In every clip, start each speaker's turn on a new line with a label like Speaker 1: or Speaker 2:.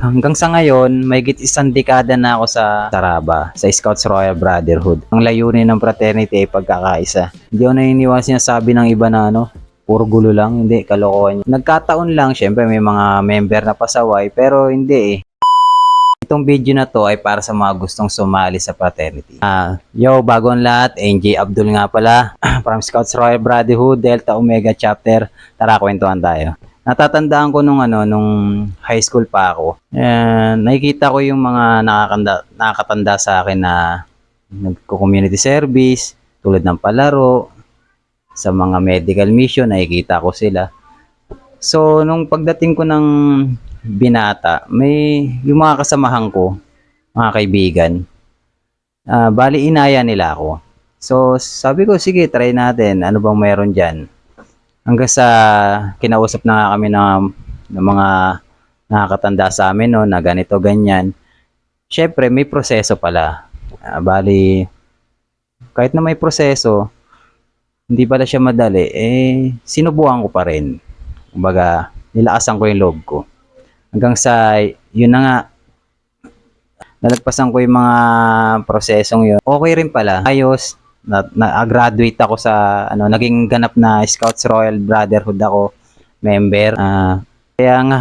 Speaker 1: Hanggang sa ngayon, mahigit isang dekada na ako sa Saraba, sa Scouts Royal Brotherhood. Ang layunin ng fraternity ay pagkakaisa. Hindi ako naniniwala sinasabi ng iba na puro gulo lang, hindi, kalokohan. Nagkataon lang, syempre may mga member na pasaway, pero hindi eh. Itong video na to ay para sa mga gustong sumali sa fraternity. Bago ang lahat, NJ Abdul nga pala, from Scouts Royal Brotherhood, Delta Omega Chapter. Tara, kwentuhan tayo. Natatandaan ko nung high school pa ako. Nakikita ko yung mga nakakatanda sa akin na nagko-community service, tulad ng palaro, sa mga medical mission, nakikita ko sila. So, nung pagdating ko ng binata, may yung mga kasamahan ko, mga kaibigan, bali inaya nila ako. So, sabi ko, sige, try natin. Ano bang meron dyan? Hanggang sa kinausap na nga kami ng mga nakakatanda sa amin na ganito, ganyan. Syempre, may proseso pala. Bali, kahit na may proseso, hindi pala siya madali, sinubukan ko pa rin. Kumbaga, nilakasan ko yung loob ko. Hanggang sa, yun na nga, nalagpasan ko yung mga prosesong yun. Okay rin pala. Ayos, na-graduate ako sa, naging ganap na Scouts Royal Brotherhood ako, member. Kaya nga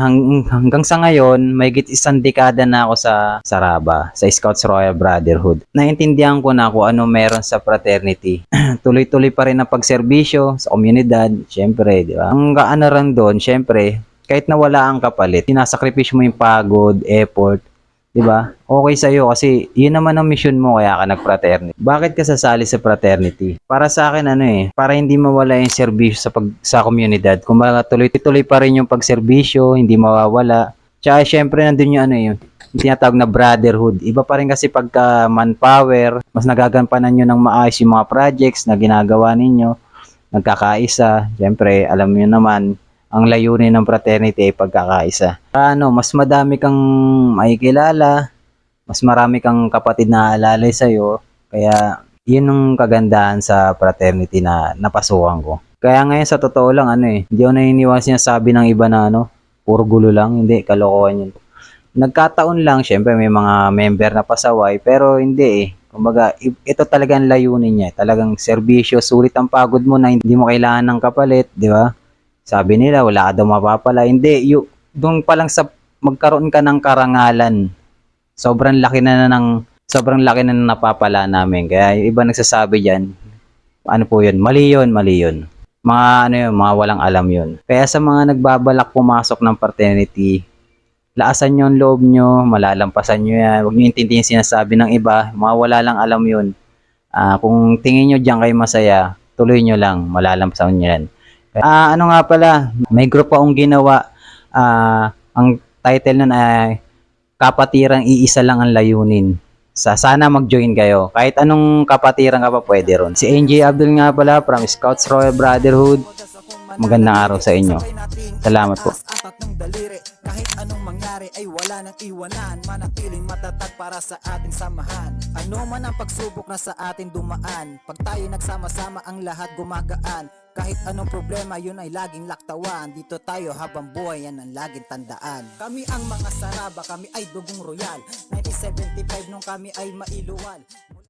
Speaker 1: hanggang sa ngayon, mahigit isang dekada na ako sa Saraba, sa Scouts Royal Brotherhood. Naintindihan ko na kung ano meron sa fraternity. Tuloy-tuloy pa rin ang pagserbisyo sa komunidad, syempre, di ba? Ang kaanaran doon, syempre, kahit na wala ang kapalit, sinasakripisyo mo yung pagod, effort, di ba? Okay sa iyo kasi yun naman ang mission mo kaya ka nag-fraternity. Bakit ka sasali sa fraternity? Para sa akin para hindi mawala yung serbisyo sa komunidad. Kumbaga tuloy-tuloy pa rin yung pagserbisyo, hindi mawawala. Tsaka syempre nandun yung tinatawag na brotherhood. Iba pa rin kasi pagka manpower, mas nagagampanan nyo ng maayos yung mga projects na ginagawa ninyo, nagkakaisa. Syempre, alam nyo naman, ang layunin ng fraternity ay pagkakaisa. Mas madami kang makikilala, mas marami kang kapatid na aalalay sa'yo, kaya yun ang kagandahan sa fraternity na napasukan ko. Kaya ngayon sa totoo lang, hindi ako naniniwala sinasabi ng iba na puro gulo lang, hindi, kalokohan yun. Nagkataon lang, syempre may mga member na pasaway, pero hindi eh. Kumbaga, ito talagang layunin niya. Talagang serbisyo, sulit ang pagod mo na hindi mo kailangan ng kapalit, di ba? Sabi nila, wala ka daw mapapala. Hindi, doon pa lang sa magkaroon ka ng karangalan, sobrang laki na napapala namin. Kaya yung iba nagsasabi diyan, ano po yun? Mali yun, mali yun. Mga walang alam yun. Kaya sa mga nagbabalak pumasok ng fraternity, laasan nyo ang loob nyo, malalampasan nyo yan. Huwag nyo intindihin sinasabi ng iba, mga wala lang alam yun. Kung tingin nyo diyan kayo masaya, tuloy nyo lang, malalampasan nyo yan. Ano nga pala, may group akong ginawa. Ang title nun ay Kapatirang Iisa Lang ang Layunin. Sana mag-join kayo. Kahit anong kapatiran ka pa pwede ron. Si NJ Abdul nga pala from Scouts Royal Brotherhood. Magandang araw sa inyo. Salamat po.
Speaker 2: Kahit anong mangyari ay wala nang iwanan, manatiling matatag para sa ating samahan. Ano man ang pagsubok na sa atin dumaan, pag tayo nagsama-sama ang lahat gumagaan. Kahit anong problema yun ay laging laktawan, dito tayo habang buhay yan ang laging tandaan. Kami ang mga Saraba, kami ay dugong royal, 1975 nung kami ay mailuwal.